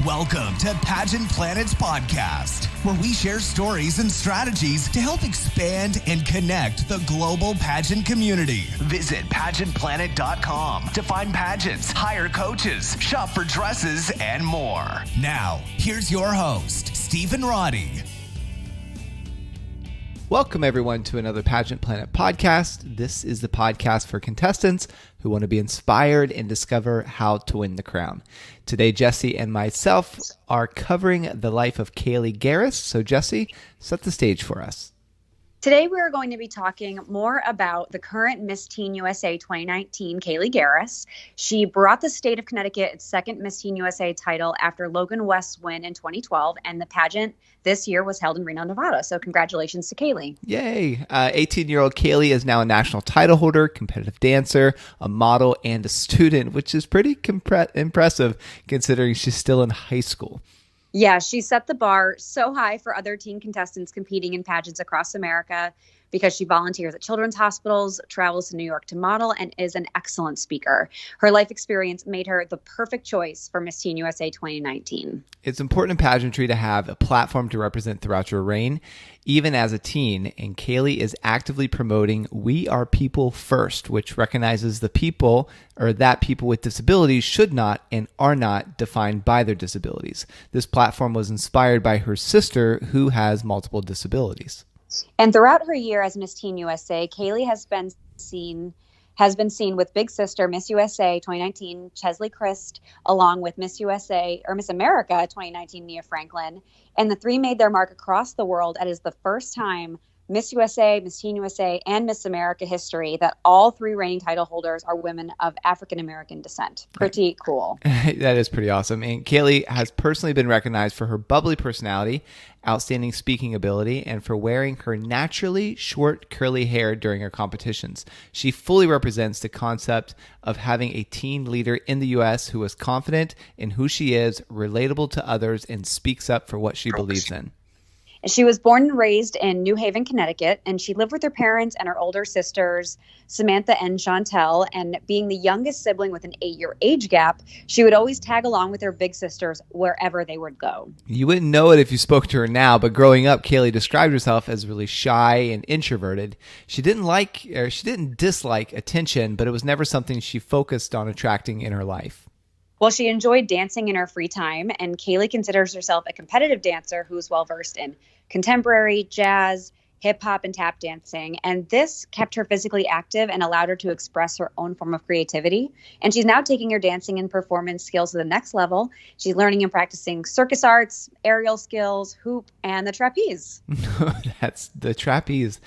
Welcome to Pageant Planet's podcast, where we share stories and strategies to help expand and connect the global pageant community. Visit pageantplanet.com to find pageants, hire coaches, shop for dresses, and more. Now, here's your host, Stephen Roddy. Welcome, everyone, to another Pageant Planet podcast. This is the podcast for contestants who want to be inspired and discover how to win the crown. Today, Jesse and myself are covering the life of Kaliegh Garris. So, Jesse, set the stage for us. Today, we're going to be talking more about the current Miss Teen USA 2019, Kaliegh Garris. She brought the state of Connecticut its second Miss Teen USA title after Logan West's win in 2012, and the pageant this year was held in Reno, Nevada. So congratulations to Kaliegh. Yay. 18-year-old Kaliegh is now a national title holder, competitive dancer, a model, and a student, which is pretty impressive considering she's still in high school. Yeah, she set the bar so high for other teen contestants competing in pageants across America because she volunteers at children's hospitals, travels to New York to model, and is an excellent speaker. Her life experience made her the perfect choice for Miss Teen USA 2019. It's important in pageantry to have a platform to represent throughout your reign, even as a teen, and Kaliegh is actively promoting We Are People First, which recognizes the people, or that people with disabilities should not and are not defined by their disabilities. This platform was inspired by her sister, who has multiple disabilities. And throughout her year as Miss Teen USA, Kaliegh has been seen with big sister Miss USA 2019 Chesley Christ, along with Miss USA or Miss America 2019 Nia Franklin, and the three made their mark across the world. It is the first time Miss USA, Miss Teen USA, and Miss America history that all three reigning title holders are women of African-American descent. Pretty cool. That is pretty awesome. And Kaliegh has personally been recognized for her bubbly personality, outstanding speaking ability, and for wearing her naturally short curly hair during her competitions. She fully represents the concept of having a teen leader in the U.S. who is confident in who she is, relatable to others, and speaks up for what she believes in. She was born and raised in New Haven, Connecticut, and she lived with her parents and her older sisters, Samantha and Chantel. And being the youngest sibling with an 8-year age gap, she would always tag along with her big sisters wherever they would go. You wouldn't know it if you spoke to her now, but growing up, Kaliegh described herself as really shy and introverted. She didn't dislike attention, but it was never something she focused on attracting in her life. Well, she enjoyed dancing in her free time, and Kaliegh considers herself a competitive dancer who's well-versed in contemporary, jazz, hip-hop, and tap dancing. And this kept her physically active and allowed her to express her own form of creativity. And she's now taking her dancing and performance skills to the next level. She's learning and practicing circus arts, aerial skills, hoop, and the trapeze. That's the trapeze.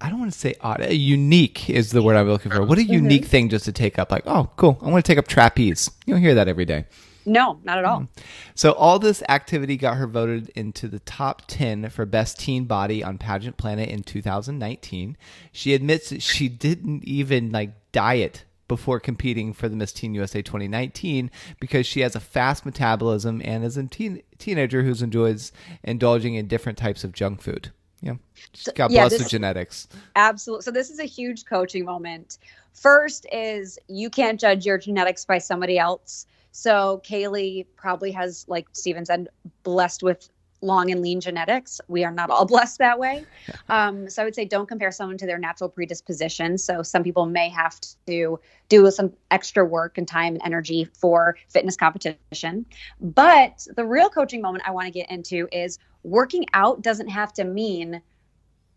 I don't want to say odd. Unique is the word I'm looking for. What a unique thing just to take up. Like, oh, cool. I want to take up trapeze. You don't hear that every day. No, not at all. So all this activity got her voted into the top 10 for Best Teen Body on Pageant Planet in 2019. She admits that she didn't even diet before competing for the Miss Teen USA 2019 because she has a fast metabolism and is a teenager who enjoys indulging in different types of junk food. Yeah, she's got blessed with genetics. Absolutely. So this is a huge coaching moment. First is you can't judge your genetics by somebody else. So Kaliegh probably has, like Steven said, blessed with long and lean genetics. We are not all blessed that way. So I would say don't compare someone to their natural predisposition. So some people may have to do some extra work and time and energy for fitness competition. But the real coaching moment I want to get into is working out doesn't have to mean,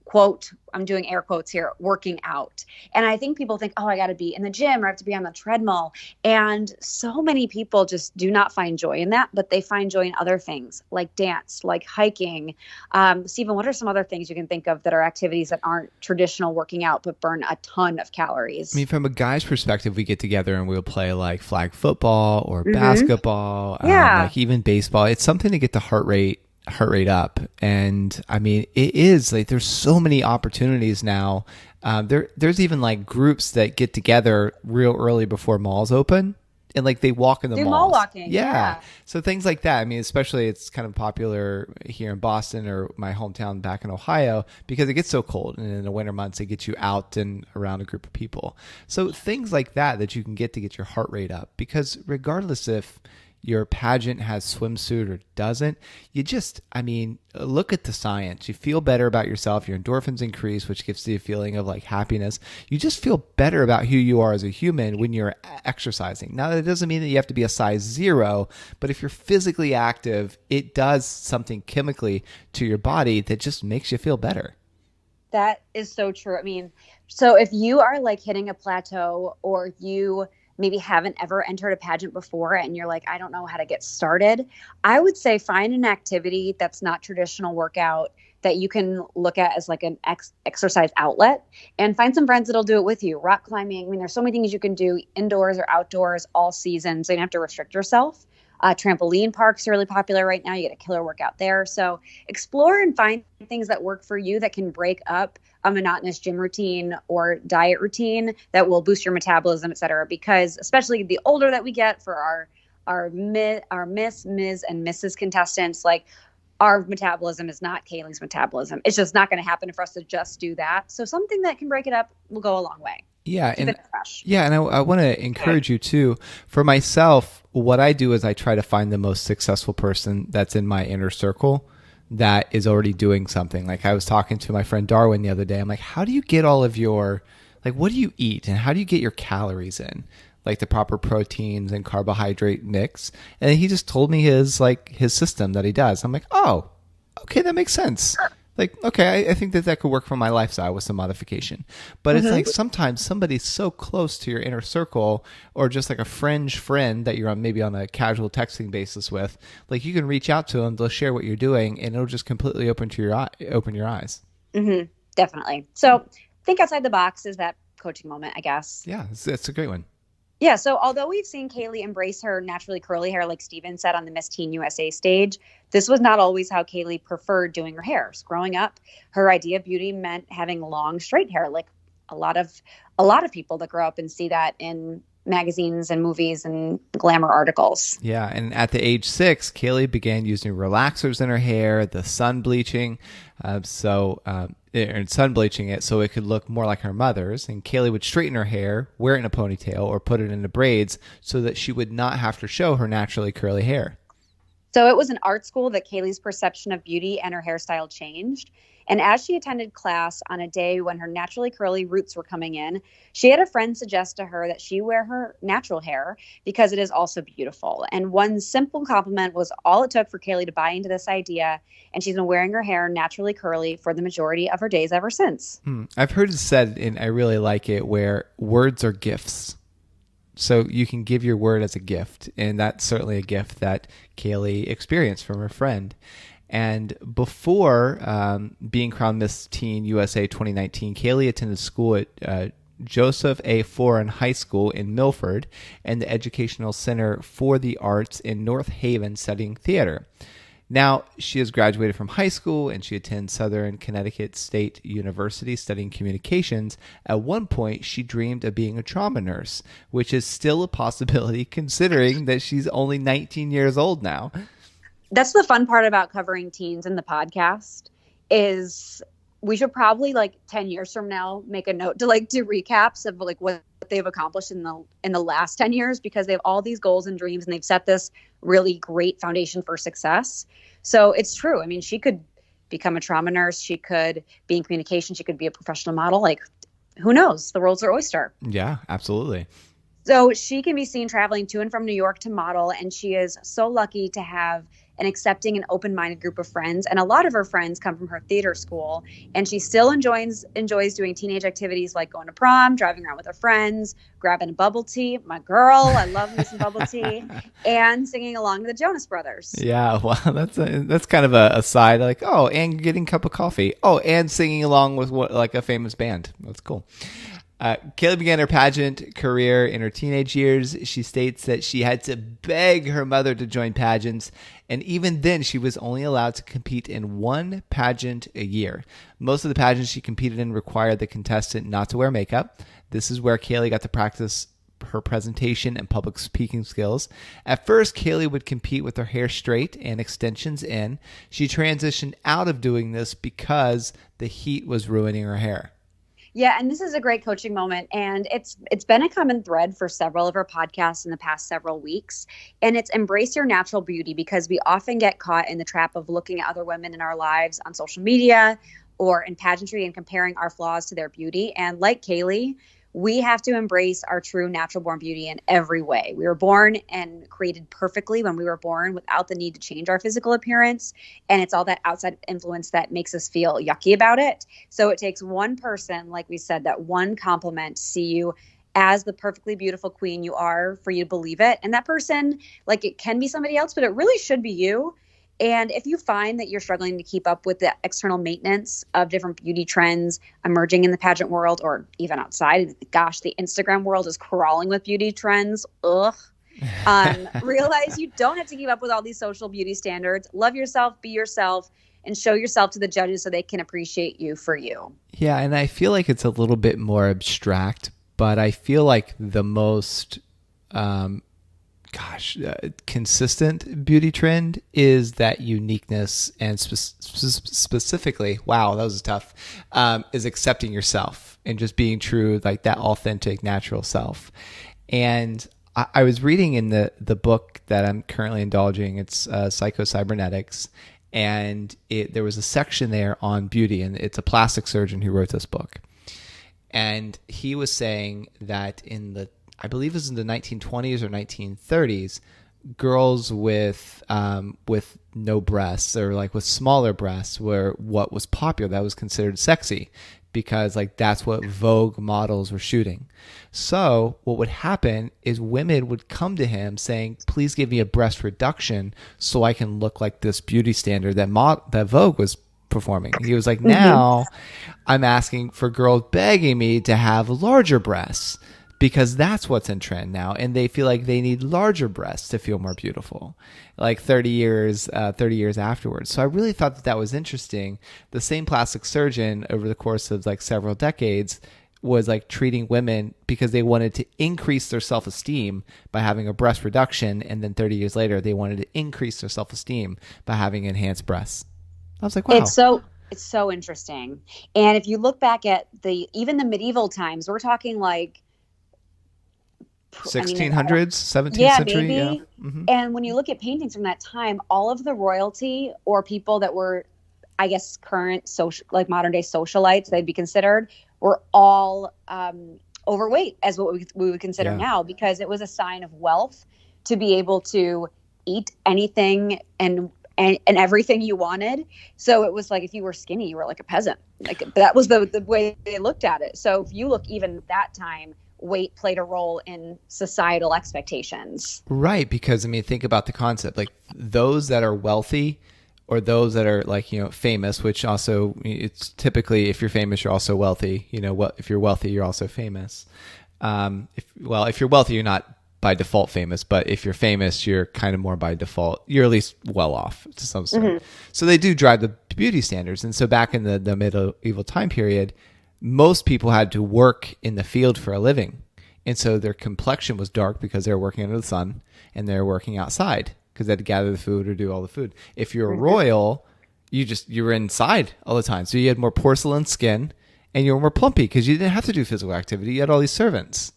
quote, I'm doing air quotes here, working out. And I think people think, oh, I got to be in the gym or I have to be on the treadmill. And so many people just do not find joy in that, but they find joy in other things like dance, like hiking. Stephen, what are some other things you can think of that are activities that aren't traditional working out, but burn a ton of calories? I mean, from a guy's perspective, we get together and we'll play like flag football or basketball, like even baseball. It's something to get the heart rate up. And I mean, it is like there's so many opportunities now. There's even like groups that get together real early before malls open and like they walk in the malls. Mall walking. Yeah. So things like that. I mean, especially it's kind of popular here in Boston or my hometown back in Ohio because it gets so cold, and in the winter months it gets you out and around a group of people. So things like that you can get to get your heart rate up, because regardless if your pageant has swimsuit or doesn't, you just, I mean, look at the science. You feel better about yourself. Your endorphins increase, which gives you a feeling of like happiness. You just feel better about who you are as a human when you're exercising. Now, that doesn't mean that you have to be a size 0, but if you're physically active, it does something chemically to your body that just makes you feel better. That is so true. I mean, so if you are like hitting a plateau, or you maybe haven't ever entered a pageant before and you're like, I don't know how to get started, I would say find an activity that's not traditional workout that you can look at as like an exercise outlet, and find some friends that'll do it with you. Rock climbing. I mean, there's so many things you can do indoors or outdoors all season, so you don't have to restrict yourself. Trampoline parks are really popular right now. You get a killer workout there. So explore and find things that work for you that can break up a monotonous gym routine or diet routine that will boost your metabolism, et cetera. Because especially the older that we get, for our Miss, Ms., and Mrs. contestants, like, our metabolism is not Kaligh's metabolism. It's just not going to happen for us to just do that. So something that can break it up will go a long way. Yeah. And I want to encourage you too. For myself, what I do is I try to find the most successful person that's in my inner circle that is already doing something. Like, I was talking to my friend Darwin the other day. I'm like, how do you get all of your, like, what do you eat and how do you get your calories in? Like the proper proteins and carbohydrate mix. And he just told me his system that he does. I'm like, oh, okay, that makes sense. Like, okay, I think that could work for my lifestyle with some modification. But it's like sometimes somebody's so close to your inner circle, or just like a fringe friend that you're on, maybe on a casual texting basis with, like, you can reach out to them, they'll share what you're doing, and it'll just completely open your eyes. Mm-hmm. Definitely. So think outside the box is that coaching moment, I guess. Yeah, it's a great one. Yeah, so although we've seen Kaliegh embrace her naturally curly hair, like Steven said on the Miss Teen USA stage, this was not always how Kaliegh preferred doing her hair. So growing up, her idea of beauty meant having long, straight hair, like a lot of people that grow up and see that in magazines and movies and glamour articles. Yeah, and at the age 6, Kaliegh began using relaxers in her hair, the sun bleaching, and sun bleaching it so it could look more like her mother's. And Kaliegh would straighten her hair, wear it in a ponytail, or put it into braids so that she would not have to show her naturally curly hair. So it was in art school that Kaligh's perception of beauty and her hairstyle changed. And as she attended class on a day when her naturally curly roots were coming in, she had a friend suggest to her that she wear her natural hair because it is also beautiful. And one simple compliment was all it took for Kaliegh to buy into this idea. And she's been wearing her hair naturally curly for the majority of her days ever since. I've heard it said, and I really like it, where words are gifts. So you can give your word as a gift. And that's certainly a gift that Kaliegh experienced from her friend. And before being crowned Miss Teen USA 2019, Kaliegh attended school at Joseph A. Foran High School in Milford and the Educational Center for the Arts in North Haven, studying theater. Now, she has graduated from high school and she attends Southern Connecticut State University studying communications. At one point, she dreamed of being a trauma nurse, which is still a possibility considering that she's only 19 years old now. That's the fun part about covering teens in the podcast, is we should probably, like, 10 years from now make a note to do recaps of like what they've accomplished in the last 10 years, because they have all these goals and dreams and they've set this really great foundation for success. So it's true. I mean, she could become a trauma nurse. She could be in communication. She could be a professional model. Like, who knows? The world's her oyster. Yeah, absolutely. So she can be seen traveling to and from New York to model, and she is so lucky to have an accepting and open-minded group of friends. And a lot of her friends come from her theater school, and she still enjoys doing teenage activities like going to prom, driving around with her friends, grabbing a bubble tea. My girl, I love me some bubble tea, and singing along to the Jonas Brothers. Yeah, well, that's kind of a side, like, oh, and getting a cup of coffee. Oh, and singing along with like a famous band. That's cool. Kaliegh began her pageant career in her teenage years. She states that she had to beg her mother to join pageants, and even then she was only allowed to compete in one pageant a year. Most of the pageants she competed in required the contestant not to wear makeup. This is where Kaliegh got to practice her presentation and public speaking skills. At first, Kaliegh would compete with her hair straight and extensions in. She transitioned out of doing this because the heat was ruining her hair. Yeah, and this is a great coaching moment, and it's been a common thread for several of our podcasts in the past several weeks, and it's embrace your natural beauty, because we often get caught in the trap of looking at other women in our lives on social media or in pageantry and comparing our flaws to their beauty. And like Kaliegh, we have to embrace our true natural born beauty in every way. We were born and created perfectly when we were born without the need to change our physical appearance. And it's all that outside influence that makes us feel yucky about it. So it takes one person, like we said, that one compliment to see you as the perfectly beautiful queen you are, for you to believe it. And that person, like, it can be somebody else, but it really should be you. And if you find that you're struggling to keep up with the external maintenance of different beauty trends emerging in the pageant world, or even outside, gosh, the Instagram world is crawling with beauty trends. Ugh. Realize you don't have to keep up with all these social beauty standards. Love yourself, be yourself, and show yourself to the judges so they can appreciate you for you. Yeah, and I feel like it's a little bit more abstract, but I feel like the most consistent beauty trend is that uniqueness, and specifically, wow, that was tough, is accepting yourself and just being true, like that authentic, natural self. And I was reading in the book that I'm currently indulging, it's Psycho-Cybernetics, and there was a section there on beauty, and it's a plastic surgeon who wrote this book. And he was saying that I believe it was in the 1920s or 1930s, girls with no breasts, or like with smaller breasts, were what was popular. That was considered sexy, because like that's what Vogue models were shooting. So what would happen is women would come to him saying, "Please give me a breast reduction so I can look like this beauty standard that Vogue was performing." He was like, "Now I'm asking for girls begging me to have larger breasts, because that's what's in trend now, and they feel like they need larger breasts to feel more beautiful," like 30 years afterwards. So I really thought that was interesting. The same plastic surgeon over the course of like several decades was like treating women because they wanted to increase their self-esteem by having a breast reduction, and then 30 years later they wanted to increase their self-esteem by having enhanced breasts. I was like, wow. It's so interesting. And if you look back at even the medieval times, we're talking like 1600s, 17th century. Maybe. Yeah. Mm-hmm. And when you look at paintings from that time, all of the royalty, or people that were, I guess, current social, like modern day socialites, they'd be considered, were all overweight, as what we would consider now, because it was a sign of wealth to be able to eat anything and everything you wanted. So it was like, if you were skinny, you were like a peasant. Like that was the way they looked at it. So if you look even that time, weight played a role in societal expectations. Right, because I mean, think about the concept. Like those that are wealthy, or those that are like, famous, which also, it's typically, if you're famous, you're also wealthy. If you're wealthy, you're also famous. If you're wealthy, you're not by default famous, but if you're famous, you're kind of more by default. You're at least well off to some extent. Mm-hmm. So they do drive the beauty standards. And so back in the medieval time period, most people had to work in the field for a living. And so their complexion was dark because they were working under the sun, and they were working outside because they had to gather the food or do all the food. If you're a royal, you were inside all the time. So you had more porcelain skin, and you were more plumpy because you didn't have to do physical activity. You had all these servants.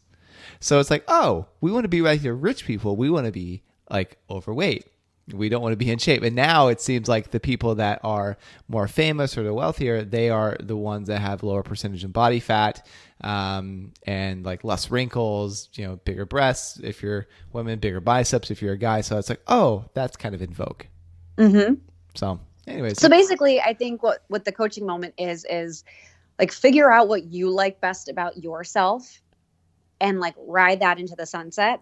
So it's like, oh, we want to be like your rich people. We want to be like overweight. We don't want to be in shape. And now it seems like the people that are more famous or the wealthier, they are the ones that have lower percentage of body fat, and like less wrinkles, bigger breasts. If you're women, bigger biceps. If you're a guy. So it's like, oh, that's kind of in vogue. Mm-hmm. So anyways. So basically, I think what the coaching moment is like, figure out what you like best about yourself and like ride that into the sunset,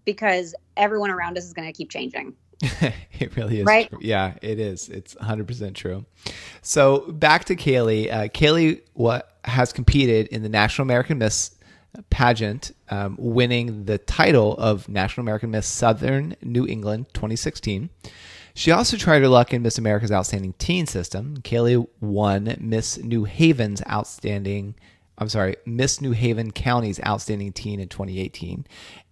because everyone around us is going to keep changing. It really is. Right? True. Yeah, it is. It's 100% true. So back to Kaliegh. Kaliegh has competed in the National American Miss pageant, winning the title of National American Miss Southern New England 2016. She also tried her luck in Miss America's Outstanding Teen System. Kaliegh won Miss New Haven's Miss New Haven County's Outstanding Teen in 2018.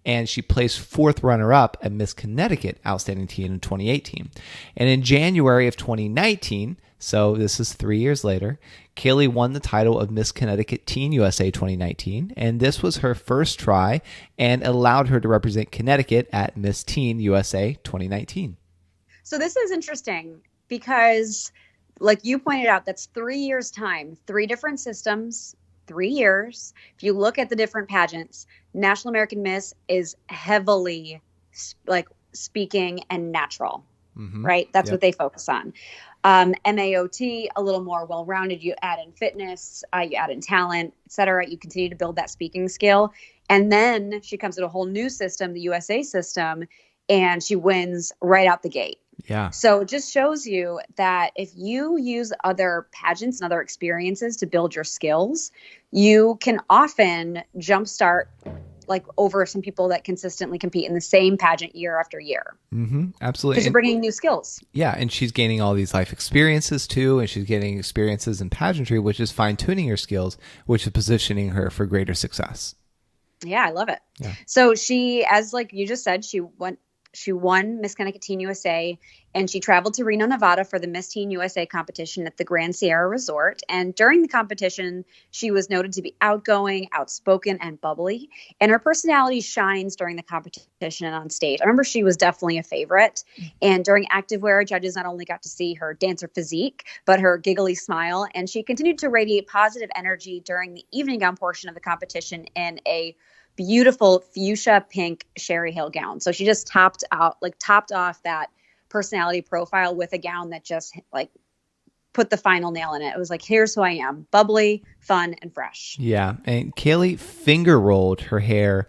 And she placed fourth runner-up at Miss Connecticut Outstanding Teen in 2018. And in January of 2019, so this is 3 years later, Kaliegh won the title of Miss Connecticut Teen USA 2019. And this was her first try and allowed her to represent Connecticut at Miss Teen USA 2019. So this is interesting because, like you pointed out, that's 3 years' time, 3 different systems, 3 years. If you look at the different pageants, National American Miss is heavily speaking and natural, right? That's what they focus on. MAOT, a little more well-rounded. You add in fitness, you add in talent, et cetera. You continue to build that speaking skill. And then she comes to a whole new system, the USA system, and she wins right out the gate. Yeah. So it just shows you that if you use other pageants and other experiences to build your skills, you can often jumpstart over some people that consistently compete in the same pageant year after year. Absolutely. Because you're bringing new skills. Yeah. And she's gaining all these life experiences too. And she's getting experiences in pageantry, which is fine tuning her skills, which is positioning her for greater success. Yeah, I love it. Yeah. So she, as you just said, she won Miss Connecticut Teen USA, and she traveled to Reno, Nevada for the Miss Teen USA competition at the Grand Sierra Resort. And during the competition, she was noted to be outgoing, outspoken, and bubbly. And her personality shines during the competition and on stage. I remember she was definitely a favorite. And during activewear, judges not only got to see her dancer physique, but her giggly smile. And she continued to radiate positive energy during the evening gown portion of the competition in a beautiful fuchsia pink Sherry Hill gown. So she just topped off that personality profile with a gown that just put the final nail in it. It was like, here's who I am: bubbly, fun, and fresh. Yeah. And Kaliegh finger rolled her hair,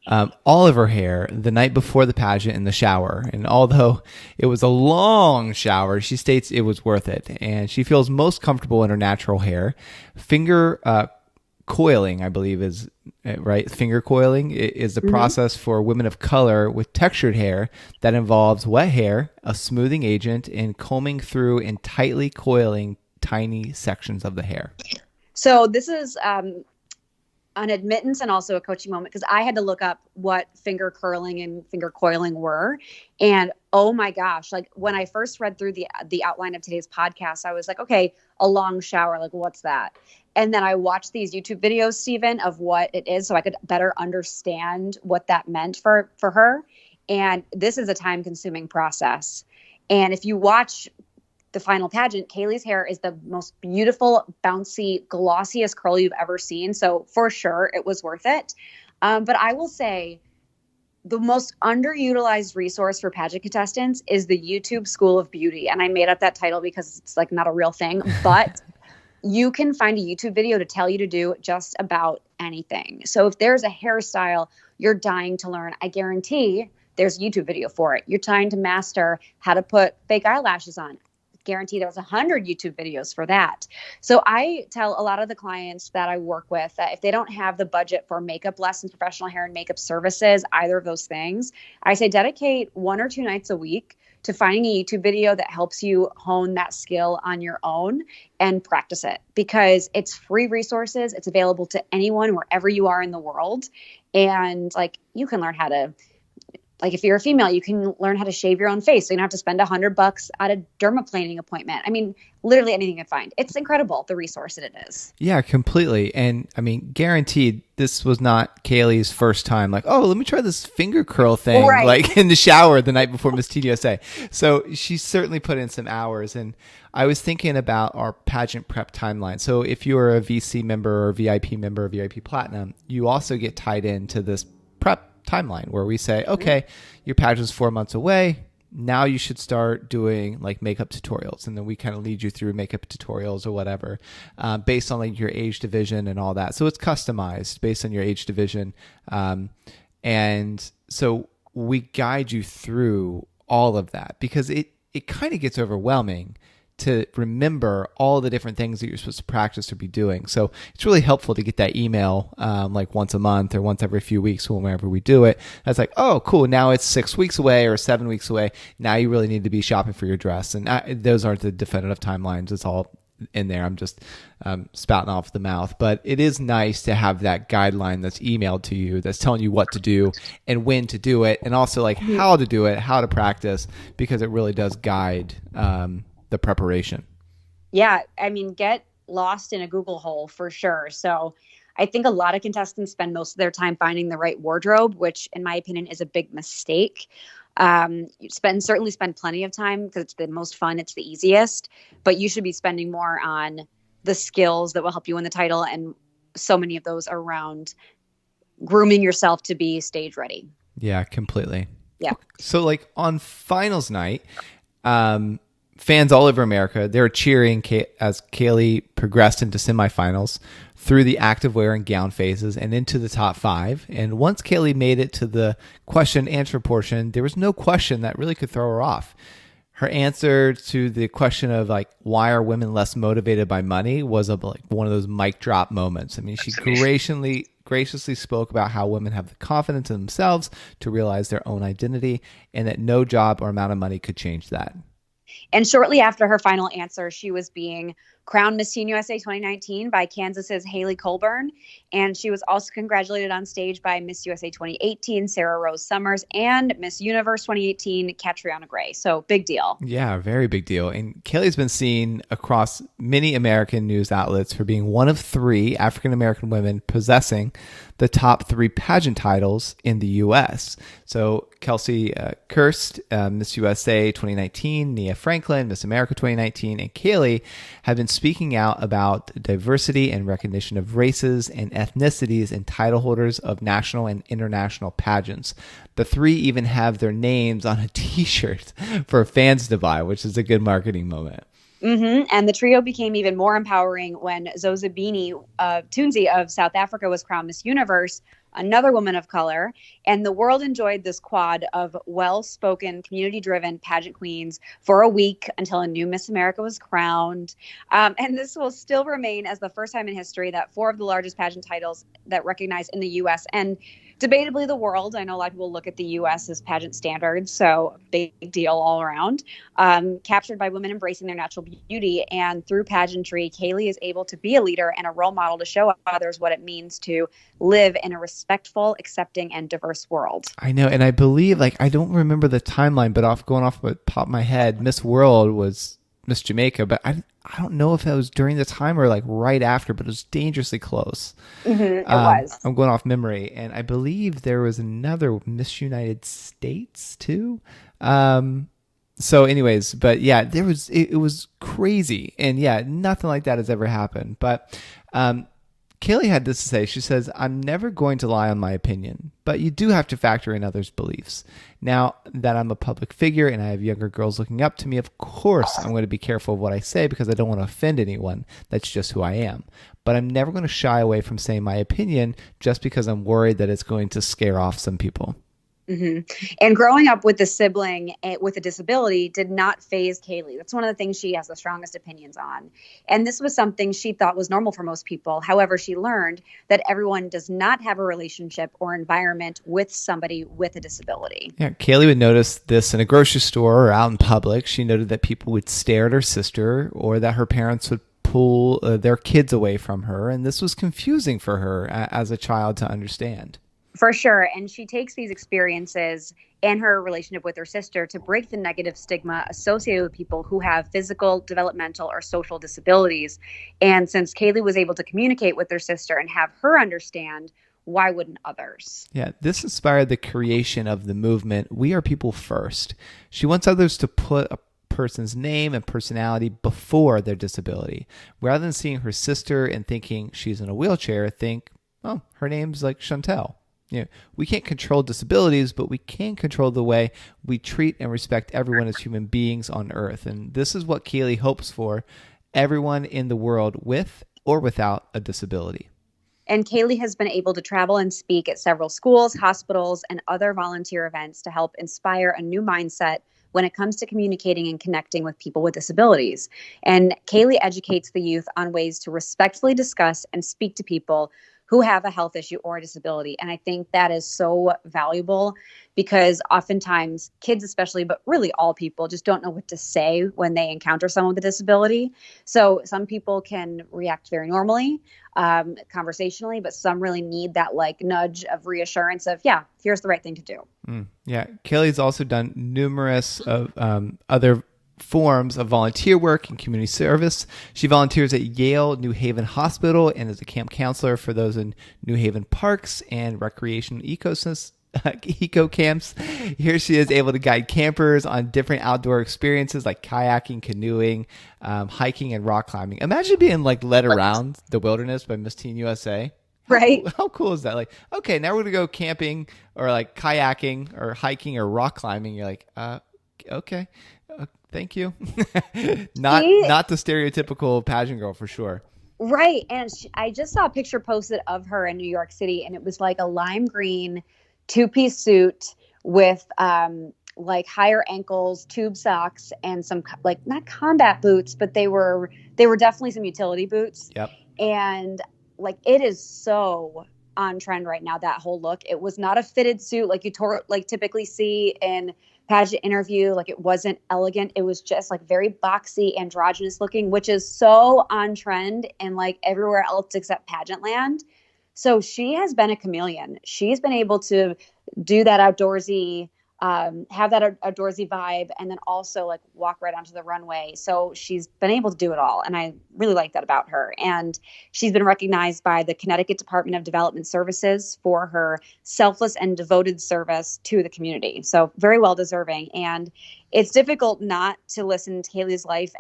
all of her hair, the night before the pageant in the shower. And although it was a long shower, she states it was worth it. And she feels most comfortable in her natural hair. Finger coiling, I believe, is right. Finger coiling is the process for women of color with textured hair that involves wet hair, a smoothing agent, and combing through and tightly coiling tiny sections of the hair. So this is an admittance and also a coaching moment, because I had to look up what finger curling and finger coiling were. And oh my gosh, when I first read through the outline of today's podcast, I was like, okay, a long shower, what's that? And then I watched these YouTube videos, Stephen, of what it is so I could better understand what that meant for her. And this is a time-consuming process. And if you watch the final pageant, Kaligh's hair is the most beautiful, bouncy, glossiest curl you've ever seen. So for sure, it was worth it. But I will say the most underutilized resource for pageant contestants is the YouTube School of Beauty. And I made up that title because it's not a real thing, but you can find a YouTube video to tell you to do just about anything. So if there's a hairstyle you're dying to learn, I guarantee there's a YouTube video for it. You're trying to master how to put fake eyelashes on. Guarantee there's 100 YouTube videos for that. So I tell a lot of the clients that I work with that if they don't have the budget for makeup lessons, professional hair and makeup services, either of those things, I say dedicate 1 or 2 nights a week to finding a YouTube video that helps you hone that skill on your own and practice it, because it's free resources. It's available to anyone wherever you are in the world. And you can learn how to, if you're a female, you can learn how to shave your own face. So you don't have to spend $100 at a dermaplaning appointment. I mean, literally anything you can find. It's incredible, the resource that it is. Yeah, completely. And I mean, guaranteed this was not Kaligh's first time. Oh, let me try this finger curl thing, right, in the shower the night before Miss Teen USA. So she certainly put in some hours. And I was thinking about our pageant prep timeline. So if you're a VC member or VIP member or VIP Platinum, you also get tied into this prep timeline where we say, okay, your pageant's 4 months away. Now you should start doing makeup tutorials. And then we kind of lead you through makeup tutorials or whatever, based on your age division and all that. So it's customized based on your age division. And so we guide you through all of that, because it kind of gets overwhelming to remember all the different things that you're supposed to practice or be doing. So it's really helpful to get that email once a month or once every few weeks whenever we do it. That's oh, cool. Now it's 6 weeks away or 7 weeks away. Now you really need to be shopping for your dress. And those aren't the definitive timelines. It's all in there. I'm just spouting off the mouth, but it is nice to have that guideline that's emailed to you that's telling you what to do and when to do it, and also like how to do it, how to practice, because it really does guide the preparation. Yeah, I mean, get lost in a Google hole for sure. So I think a lot of contestants spend most of their time finding the right wardrobe, which in my opinion is a big mistake. You certainly spend plenty of time because it's the most fun, it's the easiest, but you should be spending more on the skills that will help you win the title. And so many of those are around grooming yourself to be stage ready. Yeah, completely. Yeah. So like on finals night, fans all over America, they were cheering as Kaliegh progressed into semifinals through the active wear and gown phases and into the top 5. And once Kaliegh made it to the question and answer portion, there was no question that really could throw her off. Her answer to the question of like, why are women less motivated by money was like one of those mic drop moments. I mean, she graciously spoke about how women have the confidence in themselves to realize their own identity and that no job or amount of money could change that. And shortly after her final answer, she was being crowned Miss Teen USA 2019 by Kansas's Haley Colburn. And she was also congratulated on stage by Miss USA 2018, Sarah Rose Summers, and Miss Universe 2018, Catriona Gray. So big deal. Yeah, very big deal. And Kalieigh's been seen across many American news outlets for being one of 3 African-American women possessing the top 3 pageant titles in the U.S. So Kelsey Kirst, Miss USA 2019, Nia Franklin, Miss America 2019, and Kaliegh have been speaking out about diversity and recognition of races and ethnicities in title holders of national and international pageants. The 3 even have their names on a t-shirt for fans to buy, which is a good marketing moment. Mm-hmm. And the trio became even more empowering when Zozibini Tunzi of South Africa was crowned Miss Universe, another woman of color. And the world enjoyed this quad of well-spoken, community-driven pageant queens for a week until a new Miss America was crowned. And this will still remain as the first time in history that 4 of the largest pageant titles that recognized in the U.S. and debatably the world. I know a lot of people look at the U.S. as pageant standards, so big deal all around. Captured by women embracing their natural beauty. And through pageantry, Kaliegh is able to be a leader and a role model to show others what it means to live in a respectful, accepting, and diverse world. I know, and I believe, like, I don't remember the timeline, but going off what popped in my head, Miss World was Miss Jamaica, but I don't know if that was during the time or like right after, but it was dangerously close. Mm-hmm, it was. I'm going off memory, and I believe there was another Miss United States too. So anyways, but yeah, it was crazy, and yeah, nothing like that has ever happened. But Kaliegh had this to say. She says, "I'm never going to lie on my opinion, but you do have to factor in others' beliefs. Now that I'm a public figure and I have younger girls looking up to me, of course I'm going to be careful of what I say because I don't want to offend anyone. That's just who I am. But I'm never going to shy away from saying my opinion just because I'm worried that it's going to scare off some people." Mm-hmm. And growing up with a sibling with a disability did not faze Kaliegh. That's one of the things she has the strongest opinions on. And this was something she thought was normal for most people. However, she learned that everyone does not have a relationship or environment with somebody with a disability. Yeah, Kaliegh would notice this in a grocery store or out in public. She noted that people would stare at her sister or that her parents would pull their kids away from her. And this was confusing for her as a child to understand. For sure. And she takes these experiences and her relationship with her sister to break the negative stigma associated with people who have physical, developmental, or social disabilities. And since Kaliegh was able to communicate with her sister and have her understand, why wouldn't others? Yeah, this inspired the creation of the movement, We Are People First. She wants others to put a person's name and personality before their disability. Rather than seeing her sister and thinking she's in a wheelchair, think, oh, her name's like Chantel. You know, we can't control disabilities, but we can control the way we treat and respect everyone as human beings on Earth. And this is what Kaliegh hopes for everyone in the world with or without a disability. And Kaliegh has been able to travel and speak at several schools, hospitals, and other volunteer events to help inspire a new mindset when it comes to communicating and connecting with people with disabilities. And Kaliegh educates the youth on ways to respectfully discuss and speak to people who have a health issue or a disability. And I think that is so valuable because oftentimes kids especially, but really all people just don't know what to say when they encounter someone with a disability. So some people can react very normally, conversationally, but some really need that like nudge of reassurance of, yeah, here's the right thing to do. Yeah. Kaligh's also done numerous of other forms of volunteer work and community service. She volunteers at Yale New Haven Hospital and is a camp counselor for those in New Haven parks and recreation eco camps. Here she is able to guide campers on different outdoor experiences like kayaking, canoeing, hiking, and rock climbing. Imagine being like led around the wilderness by Miss Teen USA. Right. How cool is that? Like, okay, now we're going to go camping or like kayaking or hiking or rock climbing. You're like, okay. Thank you. Not the stereotypical pageant girl for sure. Right. And I just saw a picture posted of her in New York City, and it was like a lime green 2-piece suit with like higher ankles, tube socks, and some like not combat boots, but they were definitely some utility boots. Yep. And like it is so on trend right now, that whole look. It was not a fitted suit like you typically see in pageant interview. Like it wasn't elegant. It was just like very boxy, androgynous looking, which is so on trend and like everywhere else except pageant land. So she has been a chameleon. She's been able to do that outdoorsy, have that outdoorsy vibe, and then also like walk right onto the runway. So she's been able to do it all. And I really like that about her. And she's been recognized by the Connecticut Department of Development Services for her selfless and devoted service to the community. So very well deserving. And it's difficult not to listen to Kaligh's life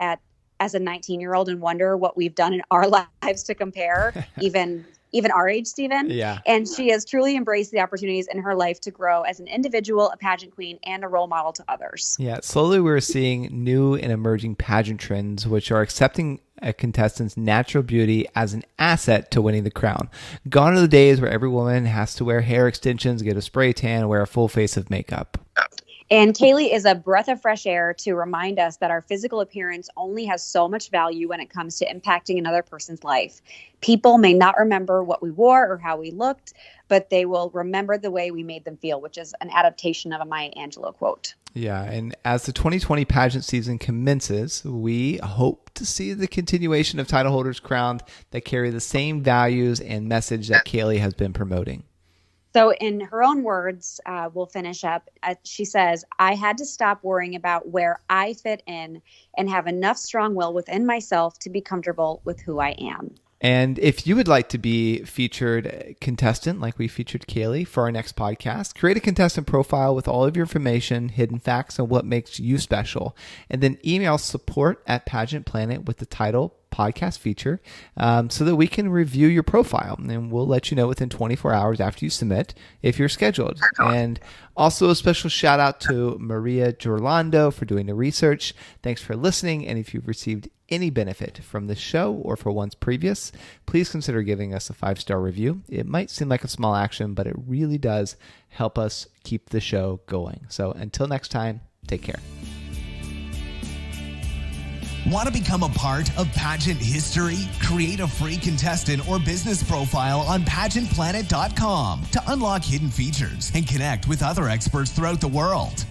as a 19-year-old and wonder what we've done in our lives to compare, even our age, Stephen. Yeah. And she has truly embraced the opportunities in her life to grow as an individual, a pageant queen, and a role model to others. Yeah. Slowly we're seeing new and emerging pageant trends, which are accepting a contestant's natural beauty as an asset to winning the crown. Gone are the days where every woman has to wear hair extensions, get a spray tan, and wear a full face of makeup. And Kaliegh is a breath of fresh air to remind us that our physical appearance only has so much value when it comes to impacting another person's life. People may not remember what we wore or how we looked, but they will remember the way we made them feel, which is an adaptation of a Maya Angelou quote. Yeah, and as the 2020 pageant season commences, we hope to see the continuation of title holders crowned that carry the same values and message that Kaliegh has been promoting. So in her own words, we'll finish up. She says, I had to stop worrying about where I fit in and have enough strong will within myself to be comfortable with who I am. And if you would like to be featured contestant like we featured Kaliegh for our next podcast, create a contestant profile with all of your information, hidden facts, and what makes you special. And then email support@Pageant Planet with the title podcast feature so that we can review your profile. And we'll let you know within 24 hours after you submit if you're scheduled. And also a special shout out to Maria Gerlando for doing the research. Thanks for listening. And if you've received any benefit from this show or for ones previous, please consider giving us a 5-star review. It might seem like a small action, but it really does help us keep the show going. So until next time, take care. Want to become a part of pageant history? Create a free contestant or business profile on pageantplanet.com to unlock hidden features and connect with other experts throughout the world.